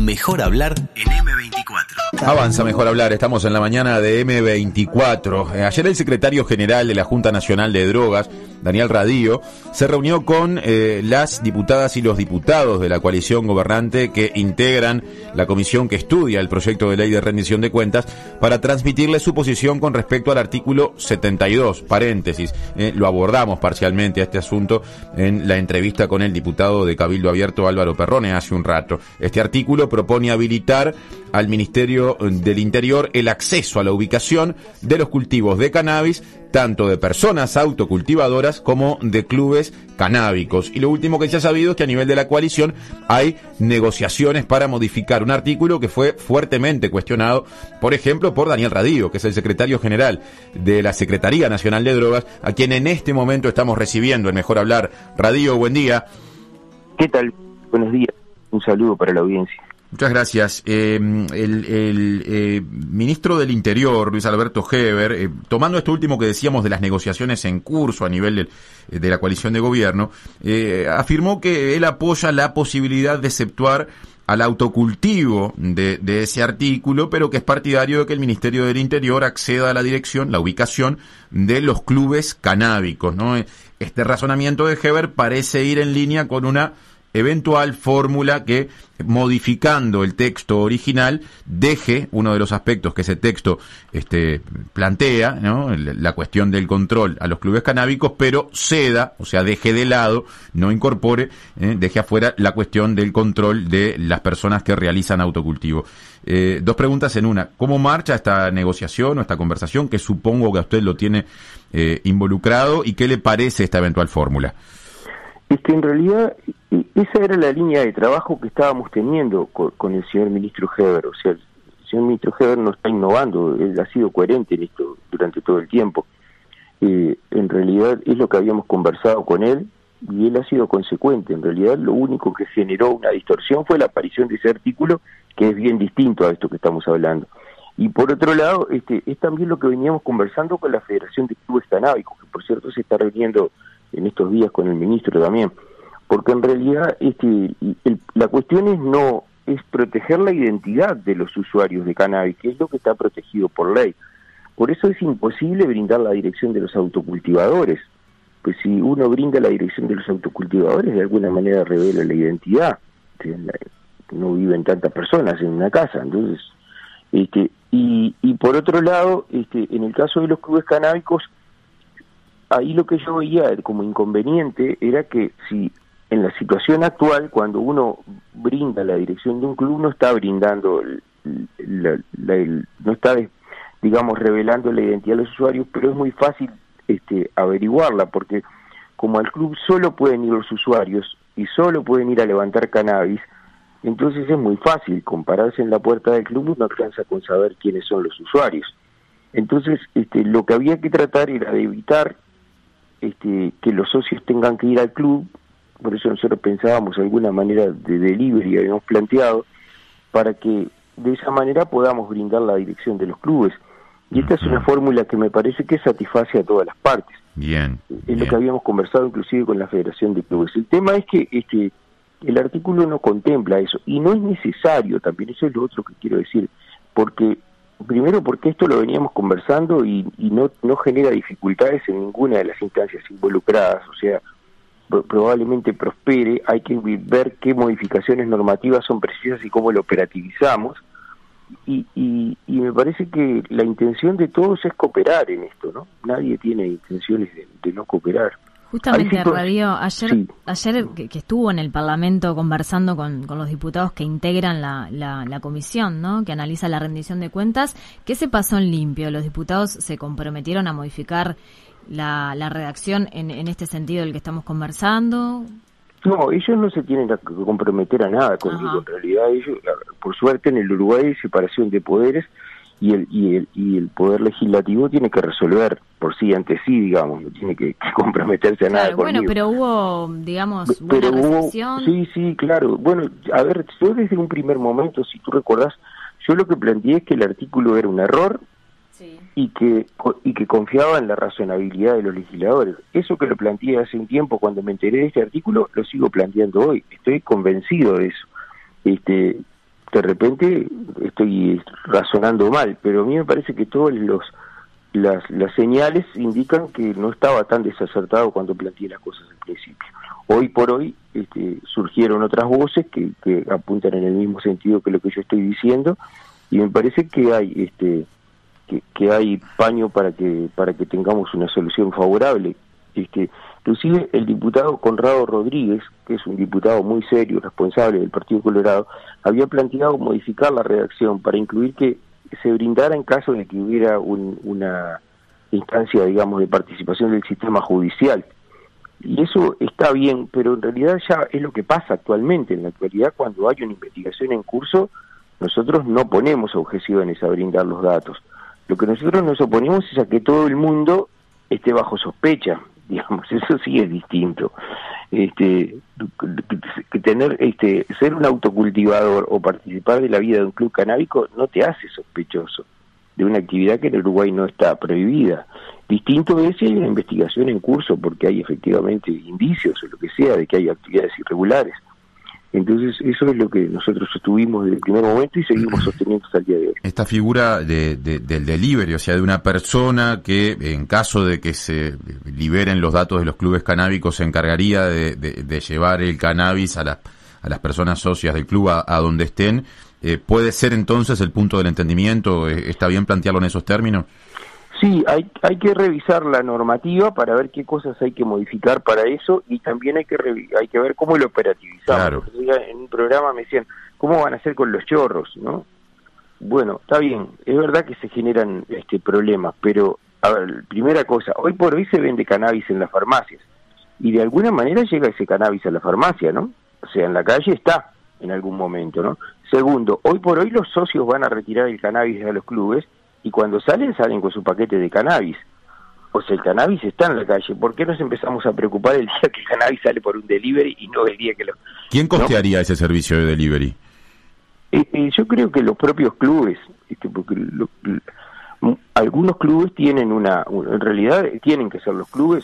Mejor Hablar en M24. Avanza Mejor Hablar, estamos en la mañana de M24. Ayer el secretario general de la Junta Nacional de Drogas, Daniel Radío, se reunió con las diputadas y los diputados de la coalición gobernante que integran la comisión que estudia el proyecto de ley de rendición de cuentas para transmitirle su posición con respecto al artículo 72, paréntesis. Lo abordamos parcialmente a este asunto en la entrevista con el diputado de Cabildo Abierto Álvaro Perrone hace un rato. Este artículo propone habilitar al Ministerio del Interior el acceso a la ubicación de los cultivos de cannabis, tanto de personas autocultivadoras como de clubes canábicos. Y lo último que se ha sabido es que a nivel de la coalición hay negociaciones para modificar un artículo que fue fuertemente cuestionado, por ejemplo, por Daniel Radío, que es el secretario general de la Secretaría Nacional de Drogas, a quien en este momento estamos recibiendo en Mejor Hablar. Radío, buen día. ¿Qué tal? Buenos días. Un saludo para la audiencia. Muchas gracias. El ministro del Interior, Luis Alberto Heber, tomando esto último que decíamos de las negociaciones en curso a nivel de la coalición de gobierno, afirmó que él apoya la posibilidad de exceptuar al autocultivo de ese artículo, pero que es partidario de que el Ministerio del Interior acceda a la dirección, la ubicación de los clubes canábicos, ¿no? Este razonamiento de Heber parece ir en línea con una eventual fórmula que, modificando el texto original, deje uno de los aspectos que ese texto plantea, ¿no? La cuestión del control a los clubes canábicos, pero ceda, o sea, deje de lado, no incorpore, deje afuera la cuestión del control de las personas que realizan autocultivo. Dos preguntas en una. ¿Cómo marcha esta negociación o esta conversación, que supongo que a usted lo tiene involucrado, y qué le parece esta eventual fórmula? En realidad, esa era la línea de trabajo que estábamos teniendo con el señor ministro Heber. O sea, el señor ministro Heber no está innovando, él ha sido coherente en esto durante todo el tiempo. En realidad es lo que habíamos conversado con él y él ha sido consecuente. En realidad lo único que generó una distorsión fue la aparición de ese artículo, que es bien distinto a esto que estamos hablando. Y por otro lado, es también lo que veníamos conversando con la Federación de Clubes Canábicos, que por cierto se está reuniendo en estos días con el ministro también, porque en realidad la cuestión es proteger la identidad de los usuarios de cannabis, que es lo que está protegido por ley. Por eso es imposible brindar la dirección de los autocultivadores, pues si uno brinda la dirección de los autocultivadores, de alguna manera revela la identidad. No viven tantas personas en una casa, entonces y por otro lado, en el caso de los clubes canábicos, ahí lo que yo veía como inconveniente era que si en la situación actual, cuando uno brinda la dirección de un club, no está brindando, no está, digamos, revelando la identidad de los usuarios, pero es muy fácil averiguarla, porque como al club solo pueden ir los usuarios y solo pueden ir a levantar cannabis, entonces es muy fácil compararse en la puerta del club, no alcanza con saber quiénes son los usuarios. Entonces, lo que había que tratar era de evitar que los socios tengan que ir al club. Por eso nosotros pensábamos alguna manera de delivery, habíamos planteado, para que de esa manera podamos brindar la dirección de los clubes. Y esta es una fórmula que me parece que satisface a todas las partes. Bien. Es lo que habíamos conversado inclusive con la Federación de Clubes. El tema es que el artículo no contempla eso, y no es necesario también, eso es lo otro que quiero decir, porque primero porque esto lo veníamos conversando y no genera dificultades en ninguna de las instancias involucradas, o sea, probablemente prospere. Hay que ver qué modificaciones normativas son precisas y cómo lo operativizamos, y me parece que la intención de todos es cooperar en esto, ¿no? Nadie tiene intenciones de no cooperar. Justamente, Radio, ayer que estuvo en el Parlamento conversando con los diputados que integran la comisión, ¿no?, que analiza la rendición de cuentas, ¿qué se pasó en limpio? ¿Los diputados se comprometieron a modificar la redacción en este sentido del que estamos conversando? No, ellos no se tienen que comprometer a nada conmigo. En realidad ellos, por suerte en el Uruguay hay separación de poderes, y el poder legislativo tiene que resolver por sí ante sí, digamos, no tiene que comprometerse a nada conmigo. Bueno, pero hubo, digamos, buena recepción. Sí, claro. Bueno, a ver, yo desde un primer momento, si tú recordás, yo lo que planteé es que el artículo era un error, sí, y que confiaba en la razonabilidad de los legisladores. Eso que lo planteé hace un tiempo cuando me enteré de este artículo, lo sigo planteando hoy. Estoy convencido de eso. de repente estoy razonando mal, pero a mí me parece que todas las señales indican que no estaba tan desacertado cuando planteé las cosas al principio. Hoy por hoy surgieron otras voces que apuntan en el mismo sentido que lo que yo estoy diciendo, y me parece que hay que hay paño para que tengamos una solución favorable. Inclusive el diputado Conrado Rodríguez, que es un diputado muy serio, responsable del Partido Colorado, había planteado modificar la redacción para incluir que se brindara en caso de que hubiera una instancia, digamos, de participación del sistema judicial. Y eso está bien, pero en realidad ya es lo que pasa actualmente. En la actualidad, cuando hay una investigación en curso, nosotros no ponemos objeciones a brindar los datos. Lo que nosotros nos oponemos es a que todo el mundo esté bajo sospecha, digamos, eso sí es distinto. Tener ser un autocultivador o participar de la vida de un club canábico no te hace sospechoso de una actividad que en Uruguay no está prohibida. Distinto es si hay una investigación en curso porque hay efectivamente indicios o lo que sea de que hay actividades irregulares. Entonces eso es lo que nosotros sostuvimos desde el primer momento y seguimos sosteniendo hasta el día de hoy. Esta figura del delivery, o sea, de una persona que en caso de que se liberen los datos de los clubes canábicos se encargaría de llevar el cannabis a las personas socias del club a donde estén, ¿puede ser entonces el punto del entendimiento? ¿Está bien plantearlo en esos términos? Sí, hay que revisar la normativa para ver qué cosas hay que modificar para eso, y también hay que ver cómo lo operativizamos. Claro. En un programa me decían, ¿cómo van a hacer con los chorros? ¿No? Bueno, está bien, es verdad que se generan problemas, pero, a ver, primera cosa, hoy por hoy se vende cannabis en las farmacias, y de alguna manera llega ese cannabis a la farmacia, ¿no? O sea, en la calle está, en algún momento, ¿no? Segundo, hoy por hoy los socios van a retirar el cannabis a los clubes, y cuando salen con su paquete de cannabis. O sea, el cannabis está en la calle. ¿Por qué nos empezamos a preocupar el día que el cannabis sale por un delivery y no el día que lo... ¿Quién costearía ese servicio de delivery? Yo creo que los propios clubes, porque algunos clubes tienen en realidad tienen que ser los clubes,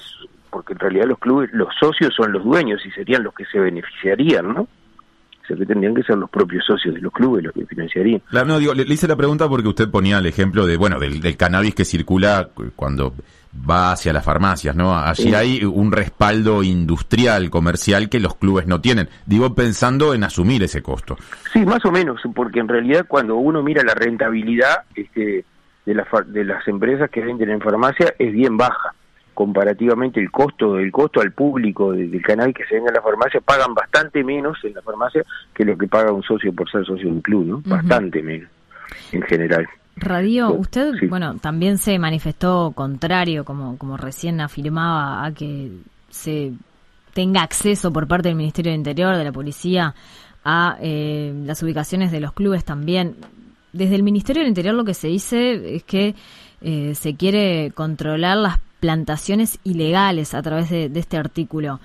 porque en realidad los clubes, los socios son los dueños y serían los que se beneficiarían, ¿no? O sea, que tendrían que ser los propios socios de los clubes los que financiarían. Claro, no, le hice la pregunta porque usted ponía el ejemplo del cannabis que circula cuando va hacia las farmacias, ¿no? Allí hay un respaldo industrial, comercial, que los clubes no tienen. Digo, pensando en asumir ese costo. Sí, más o menos, porque en realidad cuando uno mira la rentabilidad de las empresas que venden en farmacia es bien baja. Comparativamente el costo al público del cannabis que se vende en la farmacia, pagan bastante menos en la farmacia que lo que paga un socio por ser socio de un club, ¿no? Bastante menos, en general. Radio, Bueno, usted, sí. También se manifestó contrario, como recién afirmaba, a que se tenga acceso por parte del Ministerio del Interior, de la Policía, a las ubicaciones de los clubes también. Desde el Ministerio del Interior lo que se dice es que se quiere controlar las plantaciones ilegales a través de este artículo.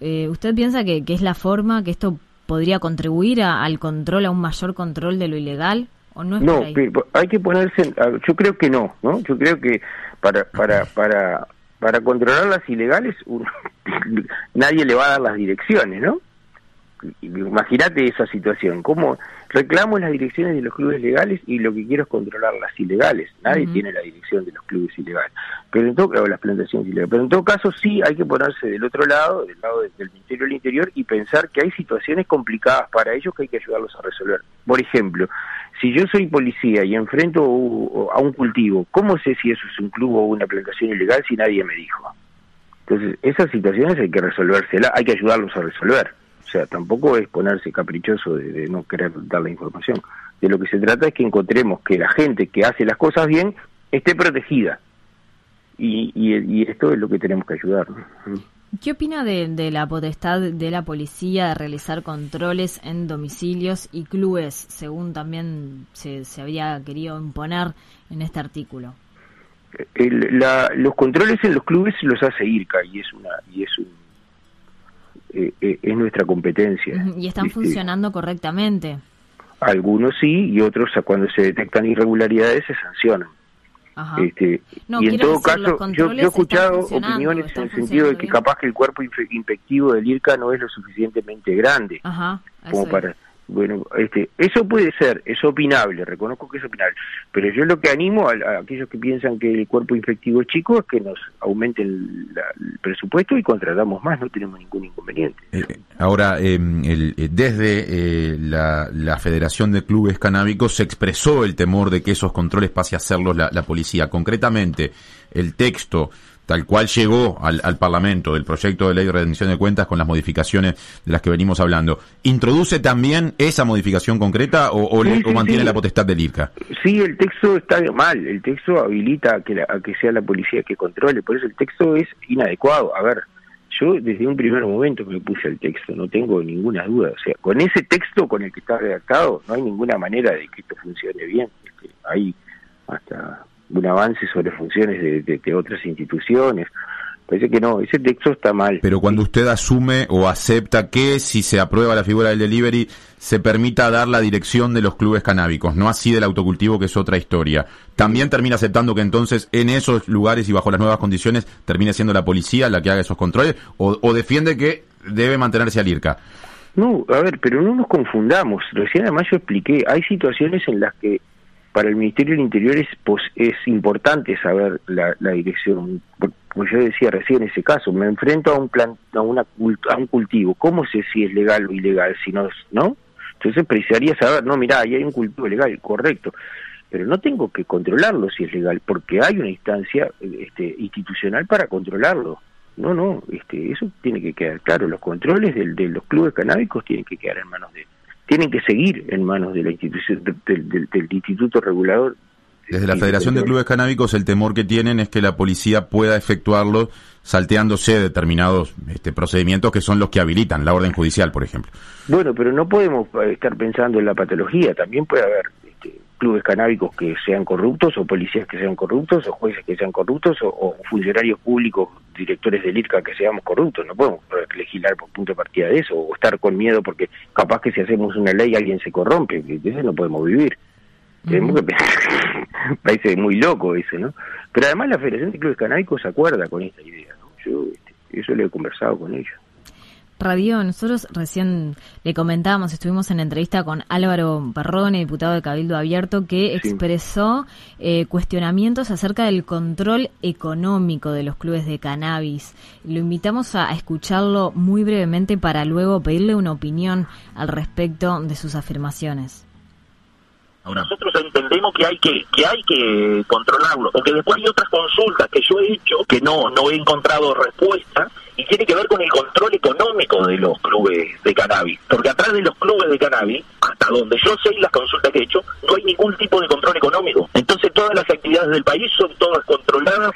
¿Usted piensa que es la forma, que esto podría contribuir al control, a un mayor control de lo ilegal? ¿O no es por ahí? Pero hay que ponerse, yo creo que no, yo creo que para controlar las ilegales nadie le va a dar las direcciones, ¿no? Imagínate esa situación, cómo reclamo las direcciones de los clubes legales y lo que quiero es controlar las ilegales. Nadie tiene la dirección de los clubes ilegales, pero en todo, o las plantaciones ilegales. Pero en todo caso sí hay que ponerse del otro lado, del lado del Ministerio del Interior, y pensar que hay situaciones complicadas para ellos que hay que ayudarlos a resolver. Por ejemplo, si yo soy policía y enfrento a un cultivo, ¿cómo sé si eso es un club o una plantación ilegal si nadie me dijo? Entonces, esas situaciones hay que resolvérselas, hay que ayudarlos a resolver. O sea, tampoco es ponerse caprichoso de no querer dar la información. De lo que se trata es que encontremos que la gente que hace las cosas bien esté protegida. Y esto es lo que tenemos que ayudar, ¿no? ¿Qué opina de la potestad de la policía de realizar controles en domicilios y clubes, según también se había querido imponer en este artículo? Los controles en los clubes los hace IRCA y es nuestra competencia. ¿Y están funcionando correctamente? Algunos sí, y otros cuando se detectan irregularidades se sancionan. Ajá. Y en todo caso, yo he escuchado opiniones en el sentido de que capaz que el cuerpo inspectivo del IRCA no es lo suficientemente grande. Ajá, como para... Bueno, eso puede ser, es opinable, reconozco que es opinable, pero yo lo que animo a aquellos que piensan que el cuerpo infectivo es chico es que nos aumenten el presupuesto y contratamos más, no tenemos ningún inconveniente. Ahora, desde la Federación de Clubes Canábicos se expresó el temor de que esos controles pase a hacerlos la policía. Concretamente, el texto tal cual llegó al Parlamento del proyecto de ley de rendición de cuentas con las modificaciones de las que venimos hablando, ¿introduce también esa modificación concreta o mantiene la potestad del IRCA? Sí, el texto está mal, el texto habilita a que sea la policía que controle, por eso el texto es inadecuado. A ver, yo desde un primer momento me puse al texto, no tengo ninguna duda, o sea, con ese texto con el que está redactado no hay ninguna manera de que esto funcione bien, hay hasta un avance sobre funciones de otras instituciones. Parece que no, ese texto está mal. Pero cuando usted asume o acepta que si se aprueba la figura del delivery se permita dar la dirección de los clubes canábicos, no así del autocultivo, que es otra historia, ¿también termina aceptando que entonces en esos lugares y bajo las nuevas condiciones termine siendo la policía la que haga esos controles o defiende que debe mantenerse al IRCA? No, a ver, pero no nos confundamos. Recién además yo expliqué, hay situaciones en las que para el Ministerio del Interior es importante saber la dirección. Como yo decía recién, en ese caso, me enfrento a un cultivo. ¿Cómo sé si es legal o ilegal? Si no, entonces precisaría saber, no, mirá, ahí hay un cultivo legal, correcto. Pero no tengo que controlarlo si es legal, porque hay una instancia institucional para controlarlo. No, eso tiene que quedar claro. Los controles de los clubes canábicos tienen que quedar en manos tienen que seguir en manos de la institución del Instituto Regulador. Desde la Federación de Clubes Canábicos el temor que tienen es que la policía pueda efectuarlo salteándose determinados procedimientos que son los que habilitan la orden judicial, por ejemplo. Bueno, pero no podemos estar pensando en la patología, también puede haber clubes canábicos que sean corruptos, o policías que sean corruptos, o jueces que sean corruptos, o funcionarios públicos, directores del IRCA que seamos corruptos. No podemos legislar por punto de partida de eso, o estar con miedo porque capaz que si hacemos una ley alguien se corrompe, de eso no podemos vivir. Tenemos que pensar, parece muy loco eso, ¿no? Pero además la Federación de Clubes Canábicos se acuerda con esta idea, ¿no? Yo eso lo he conversado con ellos. Radio, nosotros recién le comentábamos, estuvimos en entrevista con Álvaro Perrone, diputado de Cabildo Abierto, que expresó cuestionamientos acerca del control económico de los clubes de cannabis. Lo invitamos a escucharlo muy brevemente para luego pedirle una opinión al respecto de sus afirmaciones. Ahora, nosotros entendemos que hay que controlarlo, porque después hay otras consultas que yo he hecho que no he encontrado respuesta, y tiene que ver con el control económico de los clubes de cannabis, porque atrás de los clubes de cannabis, hasta donde yo sé y las consultas que he hecho, no hay ningún tipo de control económico. Entonces todas las actividades del país son todas controladas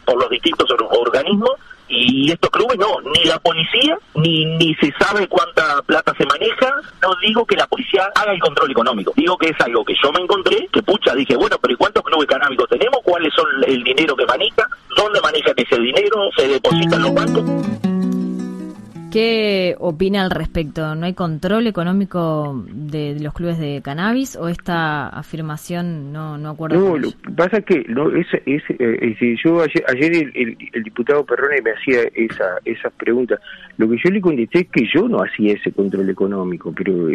por los distintos organismos, y estos clubes no, ni la policía, ni se sabe cuánta plata se maneja. No digo que la policía haga el control económico, digo que es algo que yo me encontré, que dije, bueno, pero ¿y cuántos clubes canábicos tenemos? ¿Cuáles son el dinero que maneja? ¿Dónde manejan ese dinero? ¿Se deposita en los bancos? ¿Qué opina al respecto? ¿No hay control económico de los clubes de cannabis o esta afirmación no acuerdo? No, lo que pasa es que yo ayer el diputado Perrone me hacía esas preguntas. Lo que yo le contesté es que yo no hacía ese control económico, pero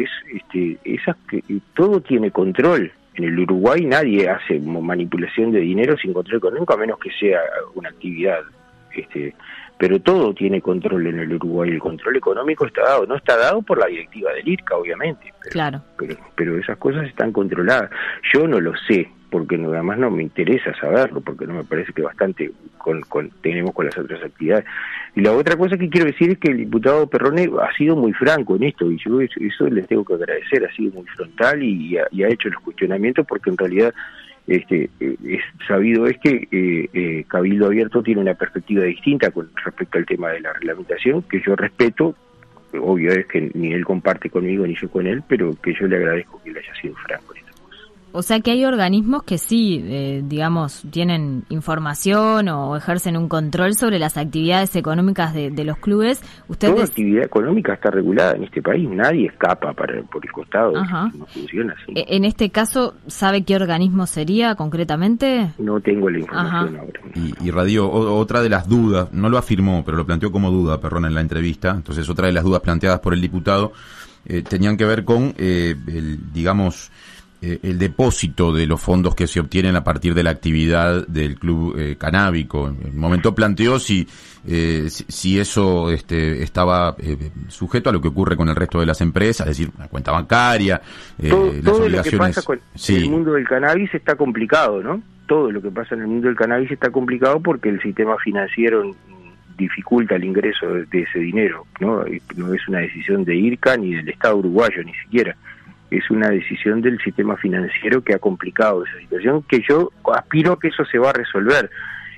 todo tiene control. En el Uruguay nadie hace manipulación de dinero sin control económico, a menos que sea una actividad pero todo tiene control en el Uruguay. El control económico está dado, no está dado por la directiva del IRCA, obviamente, claro. Pero esas cosas están controladas. Yo no lo sé, porque además no me interesa saberlo, porque no me parece que bastante tenemos con las otras actividades. Y la otra cosa que quiero decir es que el diputado Perrone ha sido muy franco en esto, y yo eso les tengo que agradecer, ha sido muy frontal y ha hecho los cuestionamientos, porque en realidad es sabido que Cabildo Abierto tiene una perspectiva distinta con respecto al tema de la reglamentación, que yo respeto. Obvio es que ni él comparte conmigo ni yo con él, pero que yo le agradezco que él haya sido franco en esto. O sea que hay organismos que sí, digamos, tienen información o ejercen un control sobre las actividades económicas de los clubes. Toda actividad económica está regulada en este país, nadie escapa por el costado. Ajá. No funciona así. En este caso, ¿sabe qué organismo sería concretamente? No tengo la información ahora. Y Radio, otra de las dudas, no lo afirmó, pero lo planteó como duda Perrone en la entrevista, entonces otra de las dudas planteadas por el diputado tenían que ver con, digamos, el depósito de los fondos que se obtienen a partir de la actividad del club canábico. En un momento planteó si eso estaba sujeto a lo que ocurre con el resto de las empresas, es decir, la cuenta bancaria, las todo obligaciones. Lo que pasa con el mundo del cannabis está complicado, ¿no? Todo lo que pasa en el mundo del cannabis está complicado porque el sistema financiero dificulta el ingreso de ese dinero, ¿no? No es una decisión de IRCA ni del Estado uruguayo, ni siquiera. Es una decisión del sistema financiero que ha complicado esa situación, que yo aspiro a que eso se va a resolver.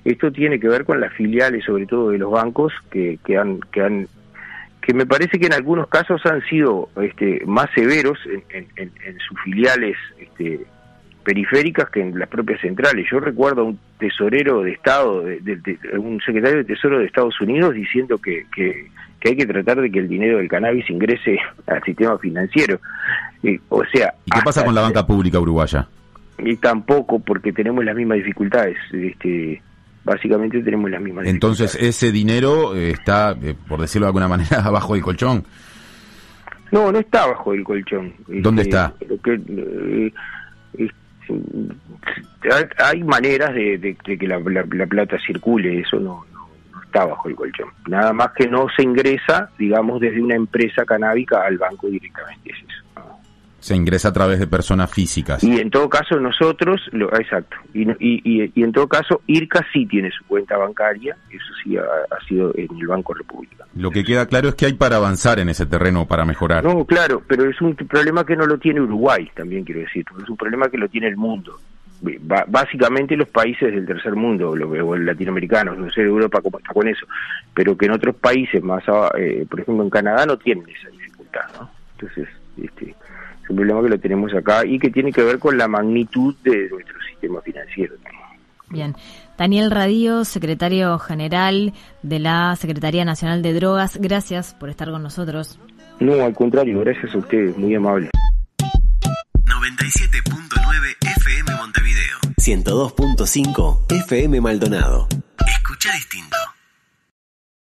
Esto tiene que ver con las filiales, sobre todo de los bancos, que me parece que en algunos casos han sido más severos en sus filiales periféricas que en las propias centrales. Yo recuerdo a un tesorero de Estado, un secretario de Tesoro de Estados Unidos diciendo que hay que tratar de que el dinero del cannabis ingrese al sistema financiero. O sea, ¿y qué pasa con la banca pública uruguaya? Y tampoco, porque tenemos las mismas dificultades. Básicamente tenemos las mismas Entonces, dificultades. ese dinero está, por decirlo de alguna manera, abajo del colchón. No está abajo del colchón. ¿Dónde está? Hay maneras de que la plata circule, eso no está bajo el colchón. Nada más que no se ingresa, digamos, desde una empresa canábica al banco directamente, es eso. Se ingresa a través de personas físicas. Y en todo caso nosotros, exacto, y en todo caso IRCA sí tiene su cuenta bancaria, eso sí ha sido en el Banco República. Lo que queda claro es que hay para avanzar en ese terreno, para mejorar. No, claro, pero es un problema que no lo tiene Uruguay, también quiero decir, porque es un problema que lo tiene el mundo. Básicamente los países del tercer mundo, o latinoamericanos, no sé Europa cómo está con eso, pero que en otros países más, por ejemplo en Canadá, no tienen esa dificultad, ¿no? Entonces, es un problema que lo tenemos acá y que tiene que ver con la magnitud de nuestro sistema financiero. Bien. Daniel Radío, secretario general de la Secretaría Nacional de Drogas, gracias por estar con nosotros. No, al contrario, gracias a ustedes, muy amable. 97.9 FM Montevideo. 102.5 FM Maldonado. Escucha distinto.